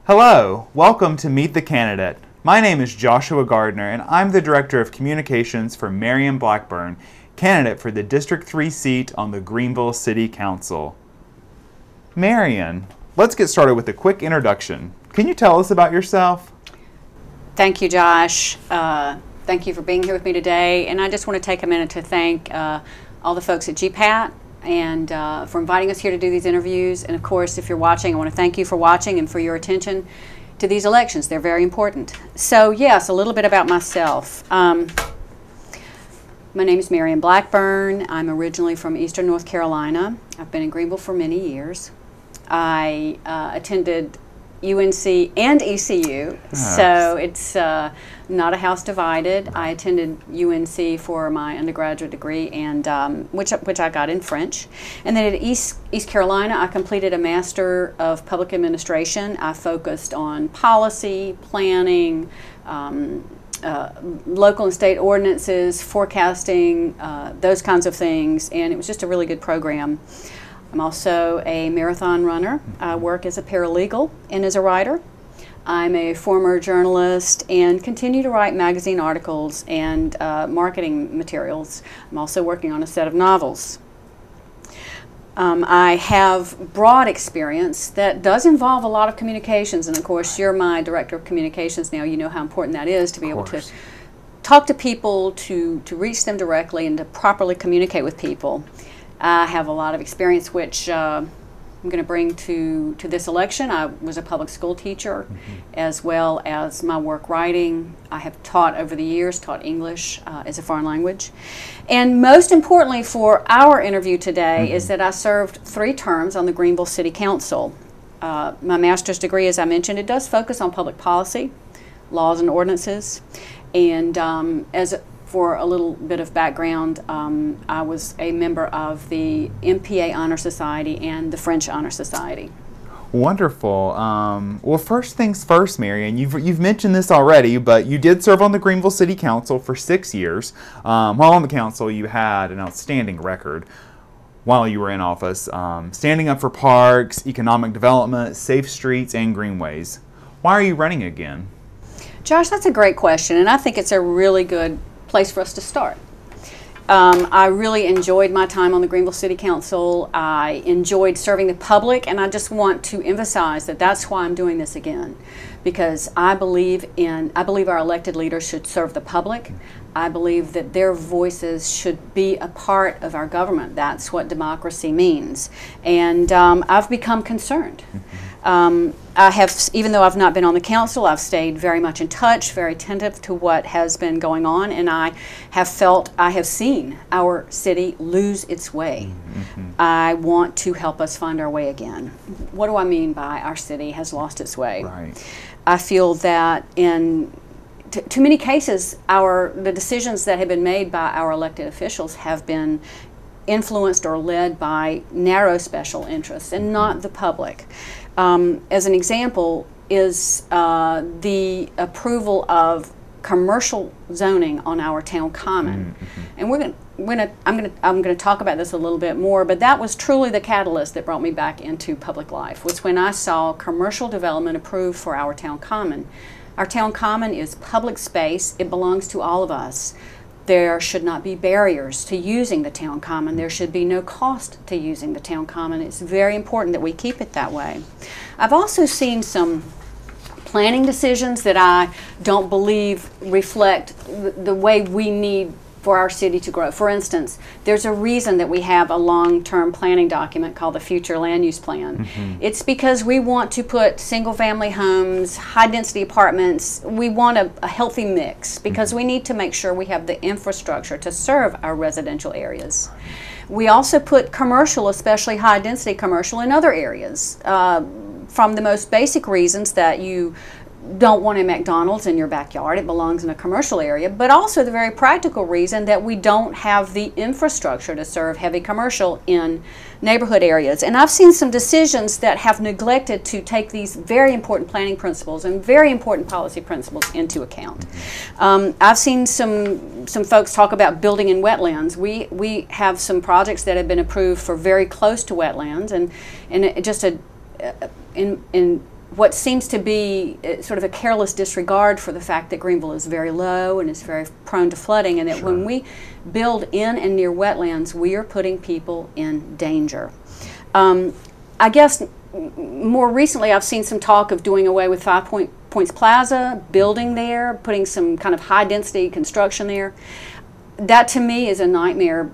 Hello, welcome to Meet the Candidate. My name is Joshua Gardner and I'm the Director of Communications for MarionBlackburn, candidate for the District 3 seat on the Greenville City Council. Marion, let's get started with a quick introduction. Can you tell us about yourself? Thank you, Josh. Thank you for being here with me today. And I just want to take a minute to thank all the folks at GPAT and for inviting us here to do these interviews. And of course, if you're watching, I want to thank you for watching and for your attention to these elections. They're very important. So yes, a little bit about myself. My name is Marion Blackburn. I'm originally from Eastern North Carolina. I've been in Greenville for many years. I attended UNC and ECU, so it's not a house divided. I attended UNC for my undergraduate degree, and which I got in French. And then at East Carolina, I completed a Master of Public Administration. I focused on policy, planning, local and state ordinances, forecasting, those kinds of things, and it was just a really good program. I'm also a marathon runner. I work as a paralegal and as a writer. I'm a former journalist and continue to write magazine articles and marketing materials. I'm also working on a set of novels. I have broad experience that does involve a lot of communications, and of course you're my Director of Communications now. You know how important that is to be able to talk to people, to reach them directly, and to properly communicate with people. I have a lot of experience which I'm going to bring to this election. I was a public school teacher, as well as my work writing. I have taught over the years, taught English as a foreign language. And most importantly for our interview today is that I served 3 terms on the Greenville City Council. My master's degree, as I mentioned, it does focus on public policy, laws and ordinances. And for a little bit of background, I was a member of the MPA Honor Society and the French Honor Society. Wonderful. Well, first things first, Marion, you've mentioned this already, but you did serve on the Greenville City Council for 6 years. While on the council, you had an outstanding record while you were in office, standing up for parks, economic development, safe streets, and greenways. Why are you running again? Josh, that's a great question, and I think it's a really good place for us to start. I really enjoyed my time on the Greenville City Council. I enjoyed serving the public, and I just want to emphasize that that's why I'm doing this again, because I believe our elected leaders should serve the public. I believe that their voices should be a part of our government. That's what democracy means. And I've become concerned. Even though I've not been on the council, I've stayed very much in touch, very attentive to what has been going on, and I have seen our city lose its way. I want to help us find our way again. What do I mean by our city has lost its way? Right. I feel that in too many cases, the decisions that have been made by our elected officials have been influenced or led by narrow special interests and not the public. As an example is the approval of commercial zoning on our town common. And I'm going to talk about this a little bit more, but that was truly the catalyst that brought me back into public life, was when I saw commercial development approved for our town common. Our town common is public space. It belongs to all of us. There should not be barriers to using the town common. There should be no cost to using the town common. It's very important that we keep it that way. I've also seen some planning decisions that I don't believe reflect the way we need for our city to grow. For instance, there's a reason that we have a long-term planning document called the Future Land Use Plan. It's because we want to put single-family homes, high-density apartments. We want a healthy mix because we need to make sure we have the infrastructure to serve our residential areas. We also put commercial, especially high-density commercial, in other areas from the most basic reasons that you don't want a McDonald's in your backyard. It belongs in a commercial area, but also the very practical reason that we don't have the infrastructure to serve heavy commercial in neighborhood areas. And I've seen some decisions that have neglected to take these very important planning principles and very important policy principles into account. I've seen some folks talk about building in wetlands. We have some projects that have been approved for very close to wetlands, and just in what seems to be sort of a careless disregard for the fact that Greenville is very low and is very prone to flooding, and that Sure. when we build in and near wetlands, we are putting people in danger. I guess more recently I've seen some talk of doing away with Five Points Plaza, building there, putting some kind of high density construction there. That to me is a nightmare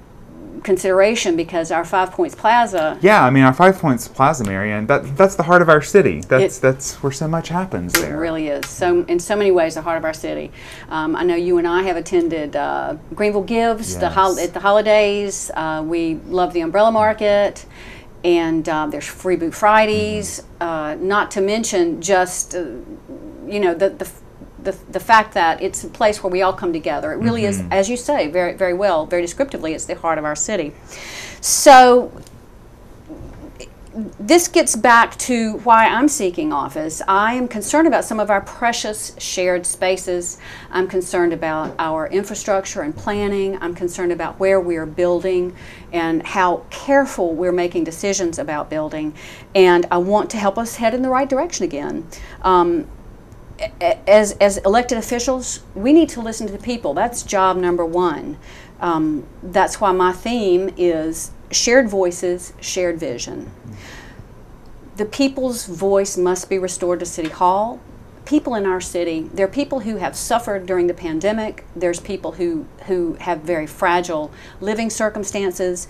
consideration, because our 5 Points Plaza. Yeah, I mean, our 5 Points Plaza, Marion, that's the heart of our city. That's where so much happens there. It really is. So in so many ways, the heart of our city. I know you and I have attended Greenville Gives Yes. at the holidays. We love the Umbrella Market, and there's Free Boot Fridays. Not to mention just you know, the fact that it's a place where we all come together. It really is, as you say, very, very well, very descriptively, it's the heart of our city. So this gets back to why I'm seeking office. I am concerned about some of our precious shared spaces. I'm concerned about our infrastructure and planning. I'm concerned about where we are building and how careful we're making decisions about building. And I want to help us head in the right direction again. As elected officials, we need to listen to the people. That's job number one. That's why my theme is shared voices, shared vision. The people's voice must be restored to City Hall. People in our city, there are people who have suffered during the pandemic. There's people who have very fragile living circumstances.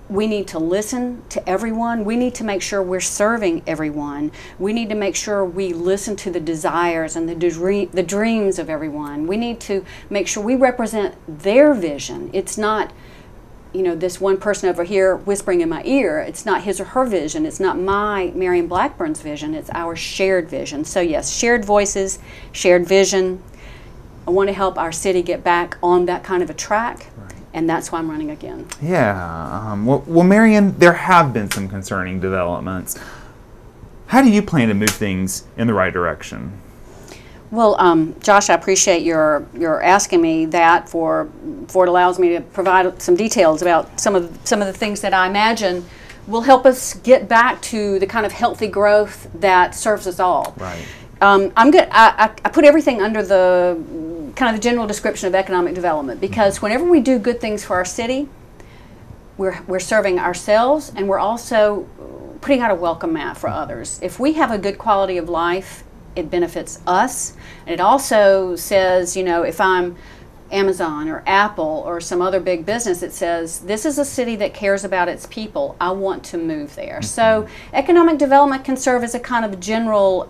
We need to listen to everyone. We need to make sure we're serving everyone. We need to make sure we listen to the desires and the dreams of everyone. We need to make sure we represent their vision. It's not, you know, this one person over here whispering in my ear. It's not his or her vision. It's not my Marion Blackburn's vision. It's our shared vision. So yes, shared voices, shared vision. I want to help our city get back on that kind of a track. And that's why I'm running again. Yeah. Well, Marion, there have been some concerning developments. How do you plan to move things in the right direction? Well, Josh, I appreciate your asking me that, for it allows me to provide some details about some of the things that I imagine will help us get back to the kind of healthy growth that serves us all. Right. I put everything under the kind of the general description of economic development, because whenever we do good things for our city, we're serving ourselves, and we're also putting out a welcome mat for others. If we have a good quality of life, it benefits us, and it also says, you know, if I'm Amazon or Apple or some other big business, it says, this is a city that cares about its people. I want to move there. So economic development can serve as a kind of general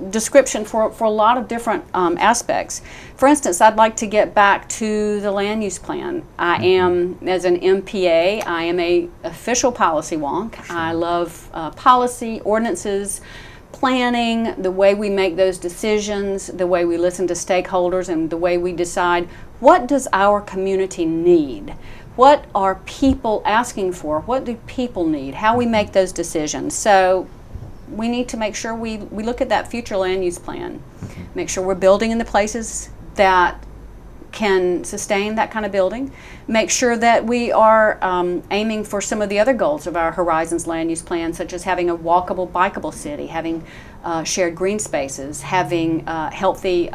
description for a lot of different aspects. For instance, I'd like to get back to the land use plan. I am, as an MPA, I am a official policy wonk. Sure. I love policy, ordinances, planning, the way we make those decisions, the way we listen to stakeholders, and the way we decide what does our community need. What are people asking for? What do people need? How we make those decisions. So we need to make sure we look at that future land use plan. Make sure we're building in the places that can sustain that kind of building. Make sure that we are aiming for some of the other goals of our Horizons land use plan, such as having a walkable, bikeable city, having shared green spaces, having healthy,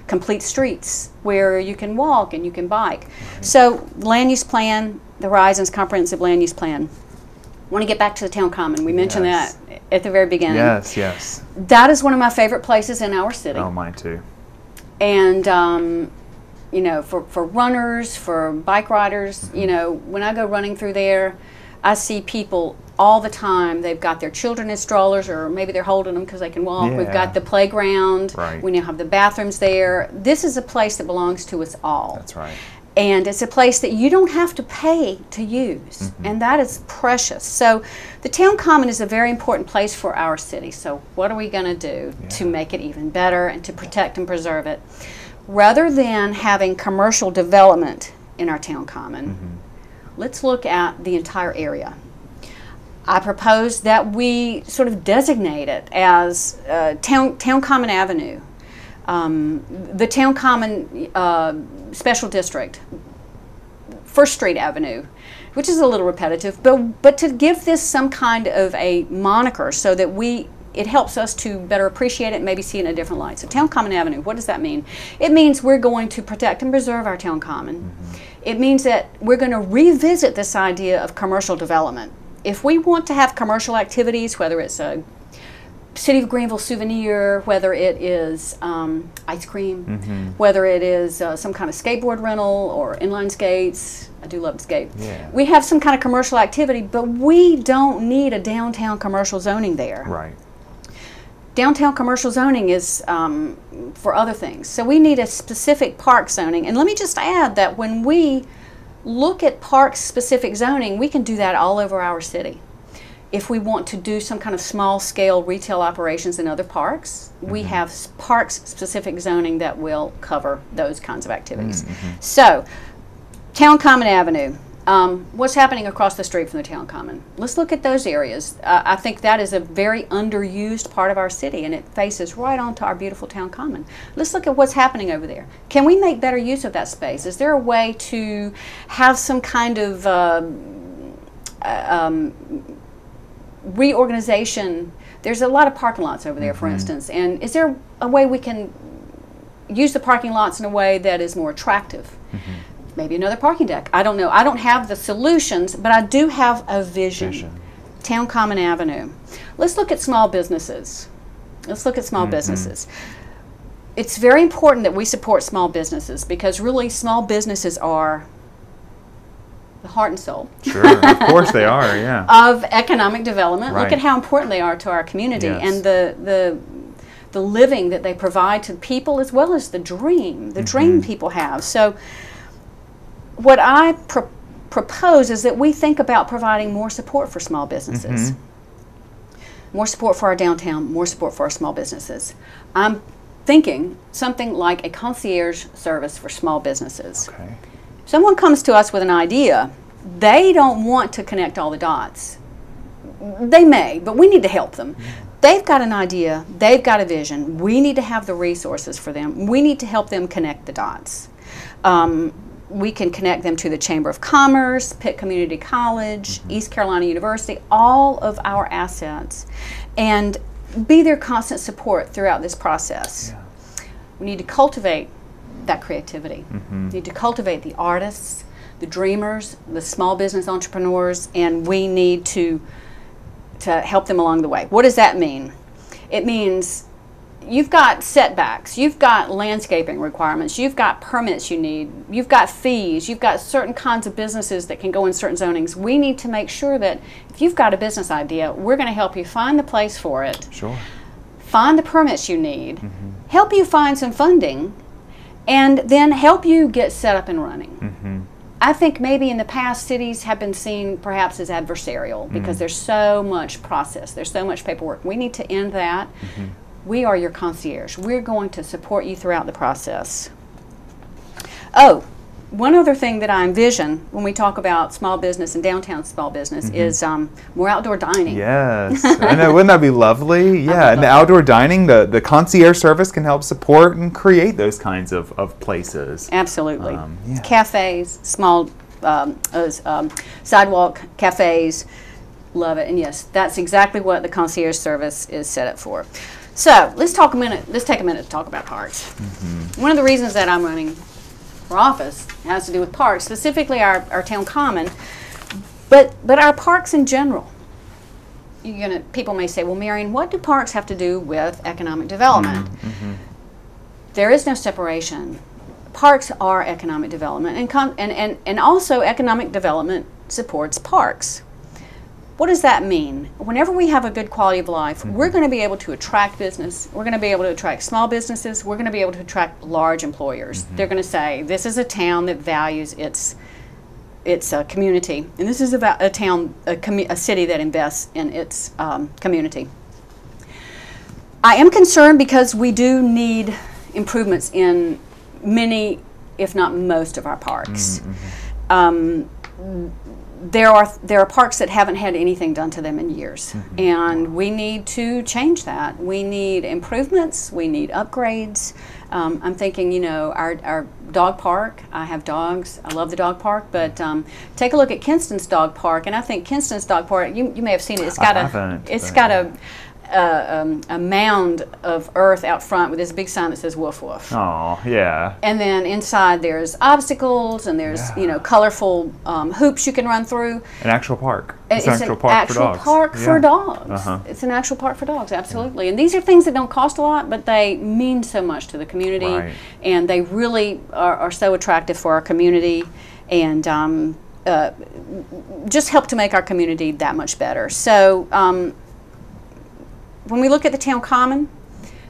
complete streets where you can walk and you can bike. So land use plan, the Horizons Comprehensive Land Use Plan. I want to get back to the town common. We mentioned that at the very beginning. Yes, yes. That is one of my favorite places in our city. Oh, mine too. And you know, for runners, for bike riders, you know, when I go running through there, I see people all the time. They've got their children in strollers, or maybe they're holding them because they can walk. Yeah. We've got the playground. Right. We now have the bathrooms there. This is a place that belongs to us all. That's right. And it's a place that you don't have to pay to use, and that is precious. So the town common is a very important place for our city. So what are we going to do to make it even better and to protect and preserve it? Rather than having commercial development in our town common, let's look at the entire area. I propose that we sort of designate it as Town Common Avenue, the Town Common Special District, First Street Avenue, which is a little repetitive, but to give this some kind of a moniker so that we it helps us to better appreciate it and maybe see it in a different light. So Town Common Avenue, what does that mean? It means we're going to protect and preserve our town common. It means that we're going to revisit this idea of commercial development. If we want to have commercial activities, whether it's a City of Greenville souvenir, whether it is ice cream, whether it is some kind of skateboard rental or inline skates. I do love to skate. Yeah. We have some kind of commercial activity, but we don't need a downtown commercial zoning there. Right. Downtown commercial zoning is for other things. So we need a specific park zoning. And let me just add that when we look at park-specific zoning, we can do that all over our city. If we want to do some kind of small-scale retail operations in other parks, we have parks-specific zoning that will cover those kinds of activities. So, Town Common Avenue. What's happening across the street from the Town Common? Let's look at those areas. I think that is a very underused part of our city, and it faces right onto our beautiful Town Common. Let's look at what's happening over there. Can we make better use of that space? Is there a way to have some kind of reorganization? There's a lot of parking lots over there, for instance, and is there a way we can use the parking lots in a way that is more attractive? Maybe another parking deck. I don't know. I don't have the solutions, but I do have a vision. Town Common Avenue. Let's look at small businesses. Let's look at small businesses. It's very important that we support small businesses because really small businesses are the heart and soul. Sure, of course they are, yeah. Of economic development. Look at how important they are to our community and the living that they provide to people as well as the dream people have. So what I propose is that we think about providing more support for small businesses. More support for our downtown, more support for our small businesses. I'm thinking something like a concierge service for small businesses. Okay. Someone comes to us with an idea, they don't want to connect all the dots. They may, but we need to help them. They've got an idea, they've got a vision. We need to have the resources for them. We need to help them connect the dots. We can connect them to the Chamber of Commerce, Pitt Community College, East Carolina University, all of our assets, and be their constant support throughout this process. We need to cultivate that creativity. We need to cultivate the artists, the dreamers, the small business entrepreneurs, and we need to help them along the way. What does that mean? It means you've got setbacks, you've got landscaping requirements, you've got permits you need, you've got fees, you've got certain kinds of businesses that can go in certain zonings. We need to make sure that if you've got a business idea, we're going to help you find the place for it, find the permits you need, help you find some funding, and then help you get set up and running. I think maybe in the past cities have been seen perhaps as adversarial because there's so much process, there's so much paperwork. We need to end that. We are your concierge. We're going to support you throughout the process. Oh, one other thing that I envision when we talk about small business and downtown small business is more outdoor dining. Yes, I know. Wouldn't that be lovely? Yeah, and the outdoor dining, the concierge service can help support and create those kinds of places. Absolutely. Cafes, small sidewalk cafes, love it. And yes, that's exactly what the concierge service is set up for. So let's take a minute to talk about parks. One of the reasons that I'm running for office has to do with parks, specifically our town common, but our parks in general. People may say, well, Marion, what do parks have to do with economic development? There is no separation. Parks are economic development, and also economic development supports parks. What does that mean? Whenever we have a good quality of life, we're going to be able to attract business. We're going to be able to attract small businesses. We're going to be able to attract large employers. They're going to say, this is a town that values its community. And this is about a city that invests in its community. I am concerned because we do need improvements in many, if not most, of our parks. There are parks that haven't had anything done to them in years, and we need to change that. We need improvements. We need upgrades. I'm thinking, our dog park. I have dogs. I love the dog park, but take a look at Kinston's dog park, and I think Kinston's dog park. You may have seen it. It's got a mound of earth out front with this big sign that says "Woof Woof." Oh, yeah. And then inside there's obstacles and there's colorful hoops you can run through. An actual park. It's an actual park for dogs. It's an actual park for dogs, absolutely. And these are things that don't cost a lot, but they mean so much to the community, and they really are so attractive for our community, and just help to make our community that much better. So when we look at the town common,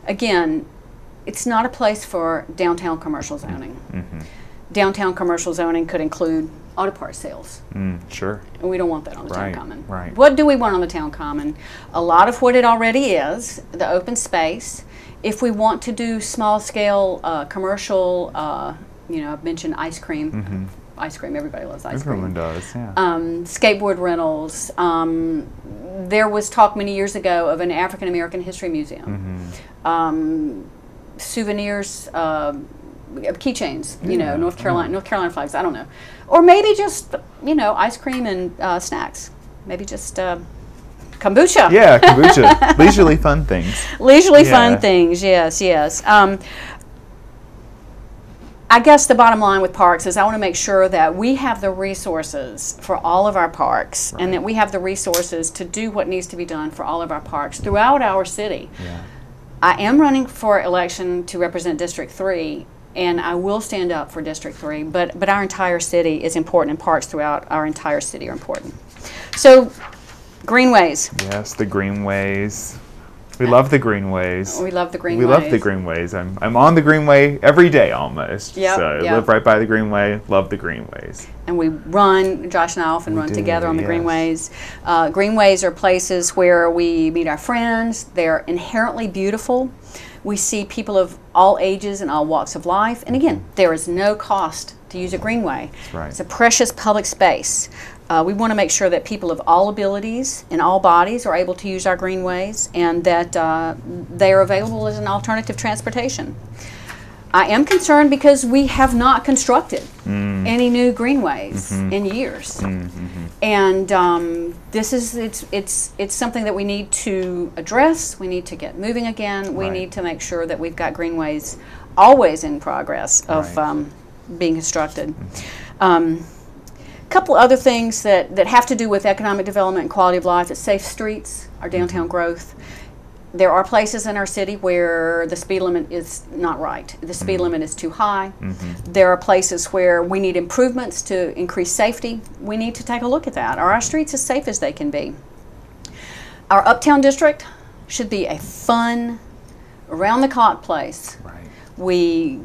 again, it's not a place for downtown commercial zoning. Downtown commercial zoning could include auto parts sales. Sure. And we don't want that on the town common. Right. What do we want on the town common? A lot of what it already is, the open space. If we want to do small scale commercial, I've mentioned ice cream. Ice cream, everybody loves ice cream. Everyone does, yeah. Skateboard rentals. There was talk many years ago of an African American History Museum. Souvenirs, keychains, North Carolina flags, I don't know. Or maybe just, ice cream and snacks. Maybe just kombucha. Yeah, kombucha. Leisurely fun things. Leisurely fun things, yes. I guess the bottom line with parks is I want to make sure that we have the resources for all of our parks, and that we have the resources to do what needs to be done for all of our parks throughout our city. I am running for election to represent District 3, and I will stand up for District 3, but our entire city is important, and parks throughout our entire city are important. So, Greenways. Yes, the Greenways. We love the Greenways. We love the Greenways. We love the Greenways. I'm on the Greenway every day almost. I live right by the Greenway. Love the Greenways. And we run, Josh and I often run together on the Greenways. Greenways are places where we meet our friends. They're inherently beautiful. We see people of all ages and all walks of life. And again, there is no cost to use a Greenway. It's a precious public space. We want to make sure that people of all abilities and all bodies are able to use our greenways, and that they are available as an alternative transportation. I am concerned because we have not constructed any new greenways in years, and it's something that we need to address. We need to get moving again. We need to make sure that we've got greenways always in progress of being constructed. Couple other things that have to do with economic development and quality of life: it's safe streets, our downtown growth. There are places in our city where the speed limit is not right. The speed limit is too high. There are places where we need improvements to increase safety. We need to take a look at that. Are our streets as safe as they can be? Our uptown district should be a fun, around-the-clock place. We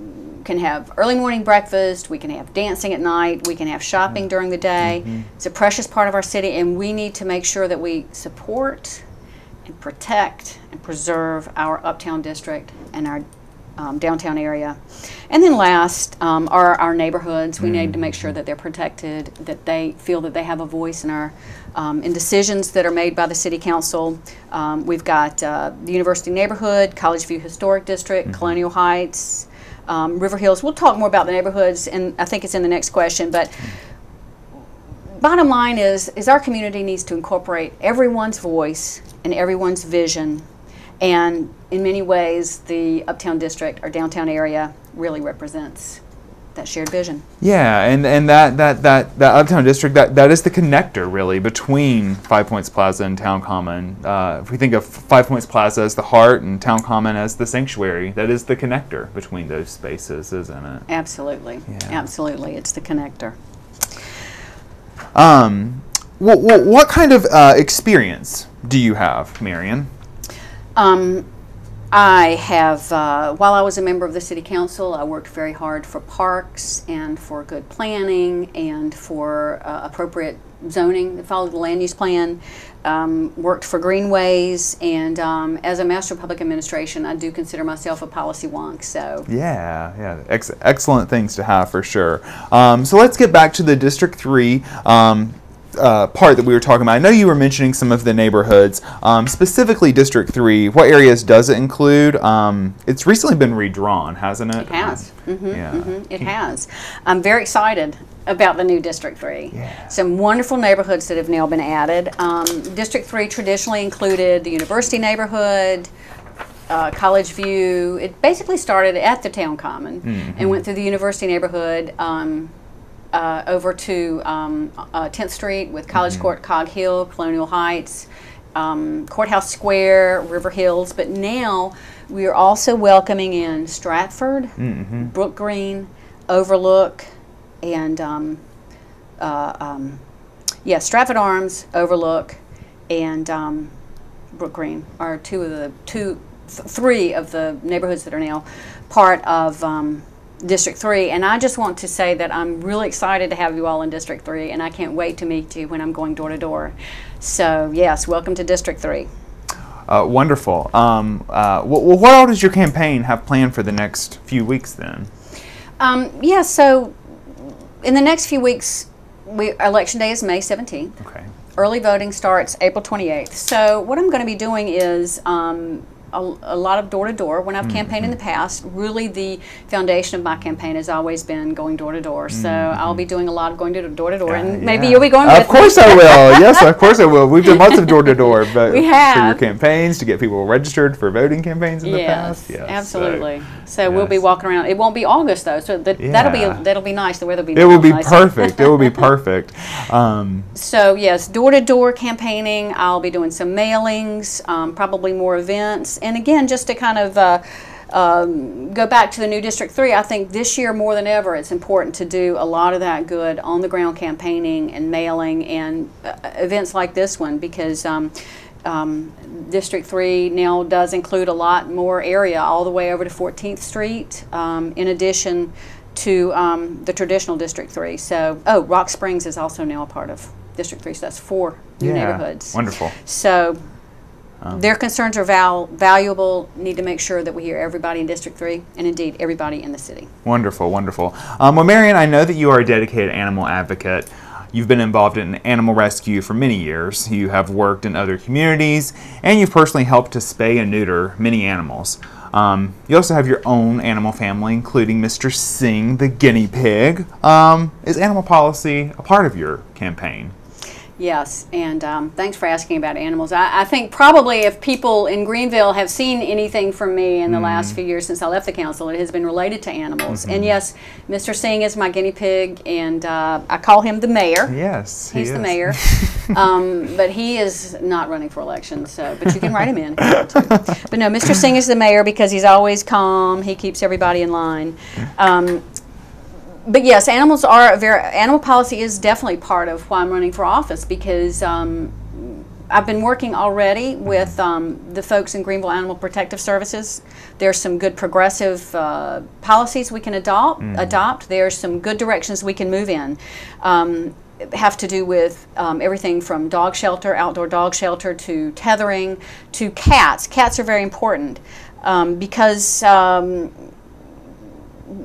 can have early morning breakfast, we can have dancing at night, we can have shopping during the day. It's a precious part of our city, and we need to make sure that we support and protect and preserve our uptown district and our downtown area. And then last are our neighborhoods. We need to make sure that they're protected, that they feel that they have a voice in our in decisions that are made by the City Council. We've got the University neighborhood, College View Historic District, Colonial Heights, River Hills. We'll talk more about the neighborhoods, and I think it's in the next question, but bottom line is our community needs to incorporate everyone's voice and everyone's vision, and in many ways the uptown district, our downtown area, really represents that shared vision. Yeah, and that uptown district, that is the connector really between Five Points Plaza and Town Common. If we think of Five Points Plaza as the heart and Town Common as the sanctuary, that is the connector between those spaces, isn't it? Absolutely, absolutely, it's the connector. What kind of experience do you have, Marion? I have, while I was a member of the City Council, I worked very hard for parks and for good planning and for appropriate zoning that followed the land use plan, worked for Greenways, and as a Master of Public Administration, I do consider myself a policy wonk. So yeah, excellent things to have for sure. So let's get back to the District 3 part that we were talking about. I know you were mentioning some of the neighborhoods, specifically District 3. What areas does it include? It's recently been redrawn, hasn't it? It has. It has. I'm very excited about the new District 3. Yeah. Some wonderful neighborhoods that have now been added. District 3 traditionally included the University neighborhood, College View. It basically started at the Town Common and went through the University neighborhood over to 10th Street with College Court, Cog Hill, Colonial Heights, Courthouse Square, River Hills. But now we are also welcoming in Stratford, Brook Green, Overlook, and Stratford Arms, Overlook, and Brook Green are three of the neighborhoods that are now part of District 3. And I just want to say that I'm really excited to have you all in District 3, and I can't wait to meet you when I'm going door to door. So yes, welcome to District 3. Wonderful. What all does your campaign have planned for the next few weeks then? So in the next few weeks, Election Day is May 17th. Okay. Early voting starts April 28th. So what I'm going to be doing is a lot of door-to-door. When I've campaigned in the past, really the foundation of my campaign has always been going door-to-door. So I'll be doing a lot of going door-to-door, and maybe you'll be going with me. Of course I will. Yes, of course I will. We've done lots of door-to-door for your campaigns, to get people registered for voting campaigns in the past. Yes, absolutely. So we'll be walking around. It won't be August though, so that'll be nice. The weather will be. It will be perfect. It will be perfect. So yes, door-to-door campaigning. I'll be doing some mailings, probably more events. And again, just to kind of go back to the new District 3, I think this year more than ever it's important to do a lot of that good on-the-ground campaigning and mailing and events like this one, because District 3 now does include a lot more area all the way over to 14th Street, in addition to the traditional District 3. So, Rock Springs is also now a part of District 3, so that's 4 new neighborhoods. Wonderful. So their concerns are valuable. Need to make sure that we hear everybody in District 3 and indeed everybody in the city. Wonderful, wonderful. Well, Marion, I know that you are a dedicated animal advocate. You've been involved in animal rescue for many years. You have worked in other communities, and you've personally helped to spay and neuter many animals. You also have your own animal family, including Mr. Singh, the guinea pig. Is animal policy a part of your campaign? Yes, and thanks for asking about animals. I think probably if people in Greenville have seen anything from me in the last few years since I left the council, it has been related to animals. And yes, Mr. Singh is my guinea pig, and I call him the mayor. Yes, he's the mayor. But he is not running for election, but you can write him in if you want to. But no, Mr. Singh is the mayor because he's always calm. He keeps everybody in line. But yes, animal policy is definitely part of why I'm running for office, because I've been working already with the folks in Greenville Animal Protective Services. There's some good progressive policies we can adopt. There's some good directions we can move in. Have to do with everything from dog shelter, outdoor dog shelter, to tethering, to cats. Cats are very important because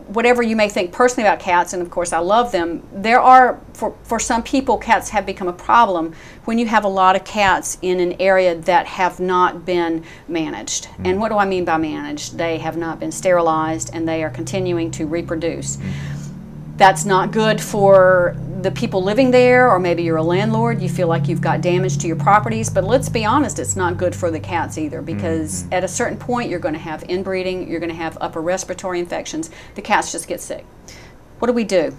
whatever you may think personally about cats, and of course I love them, there are, for some people, cats have become a problem when you have a lot of cats in an area that have not been managed. And what do I mean by managed? They have not been sterilized and they are continuing to reproduce. That's not good for the people living there, or maybe you're a landlord, you feel like you've got damage to your properties, but let's be honest, it's not good for the cats either, because at a certain point you're going to have inbreeding, you're going to have upper respiratory infections, the cats just get sick. What do we do?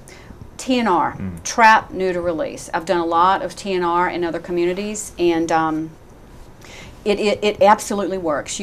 TNR, trap, neuter, release. I've done a lot of TNR in other communities, and it absolutely works.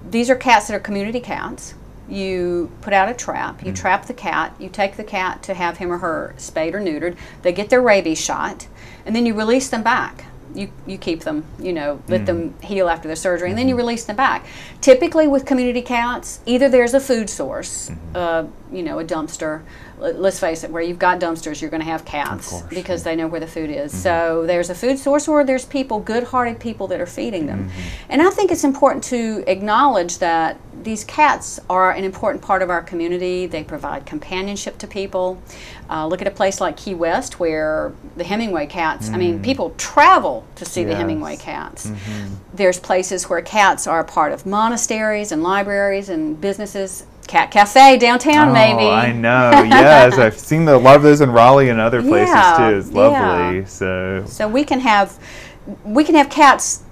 These are cats that are community cats. You put out a trap, you trap the cat, you take the cat to have him or her spayed or neutered, they get their rabies shot, and then you release them back. You keep them, let them heal after the surgery, and then you release them back. Typically with community cats, either there's a food source, a dumpster. Let's face it, where you've got dumpsters, you're going to have cats because they know where the food is. So there's a food source, or there's people, good-hearted people that are feeding them. And I think it's important to acknowledge that these cats are an important part of our community. They provide companionship to people. Look at a place like Key West, where the Hemingway cats, I mean, people travel to see the Hemingway cats. There's places where cats are a part of monasteries and libraries and businesses. Cat Cafe downtown, maybe. I know. Yes, I've seen a lot of those in Raleigh and other places too. It's lovely. So we can have cats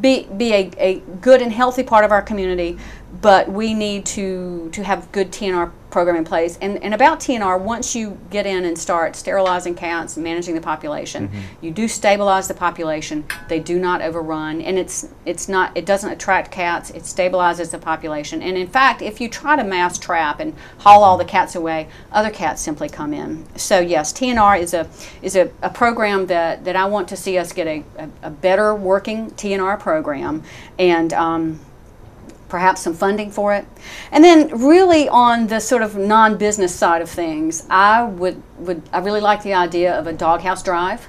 be a good and healthy part of our community, but we need to have good TNR program in place. And about TNR, once you get in and start sterilizing cats and managing the population, you do stabilize the population. They do not overrun, and it doesn't attract cats. It stabilizes the population. And in fact, if you try to mass trap and haul all the cats away, other cats simply come in. So yes, TNR is a program that I want to see us get a better working TNR program, and perhaps some funding for it. And then really on the sort of non-business side of things, I really like the idea of a doghouse drive,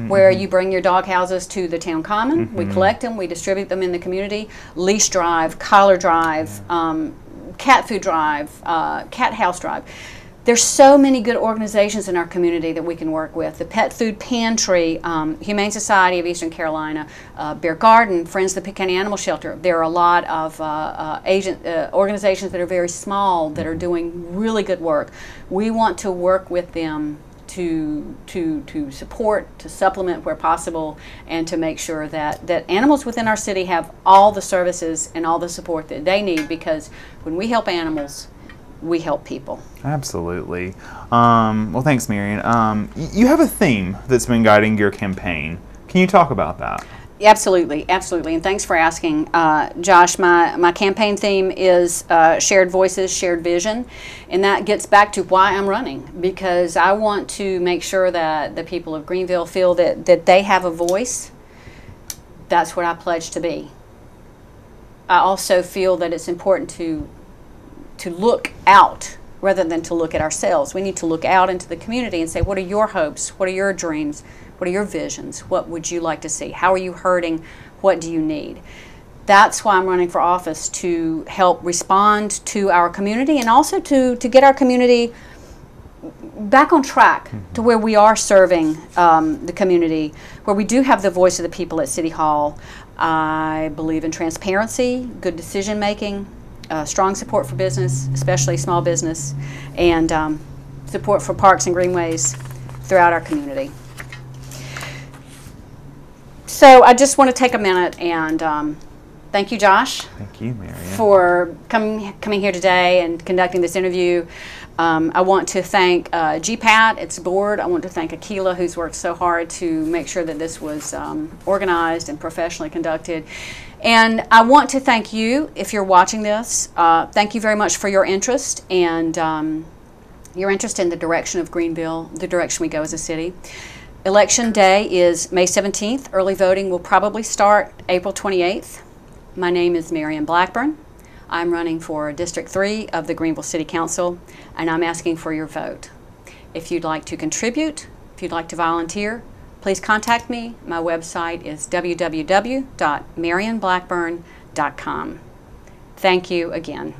where you bring your dog houses to the town common, we collect them, we distribute them in the community, leash drive, collar drive, cat food drive, cat house drive. There's so many good organizations in our community that we can work with. The Pet Food Pantry, Humane Society of Eastern Carolina, Bear Garden, Friends of the Pitt County Animal Shelter. There are a lot of organizations that are very small that are doing really good work. We want to work with them to support, to supplement where possible, and to make sure that animals within our city have all the services and all the support that they need, because when we help animals, we help people. Absolutely. Well, thanks, Marion. You have a theme that's been guiding your campaign. Can you talk about that? Absolutely, absolutely, and thanks for asking, Josh. My campaign theme is shared voices, shared vision, and that gets back to why I'm running, because I want to make sure that the people of Greenville feel that they have a voice. That's what I pledge to be. I also feel that it's important to look out rather than to look at ourselves. We need to look out into the community and say, what are your hopes? What are your dreams? What are your visions? What would you like to see? How are you hurting? What do you need? That's why I'm running for office, to help respond to our community, and also to get our community back on track to where we are serving the community, where we do have the voice of the people at City Hall. I believe in transparency, good decision making, strong support for business, especially small business, and support for parks and greenways throughout our community. So I just want to take a minute and thank you, Josh. Thank you, Marion, for coming here today and conducting this interview. I want to thank GPAT, its board. I want to thank Akila, who's worked so hard to make sure that this was organized and professionally conducted. And I want to thank you, if you're watching this. Thank you very much for your interest, and your interest in the direction of Greenville, the direction we go as a city. Election day is May 17th. Early voting will probably start April 28th. My name is MarionBlackburn. I'm running for District 3 of the Greenville City Council, and I'm asking for your vote. If you'd like to contribute, if you'd like to volunteer, please contact me. My website is www.marionblackburn.com. Thank you again.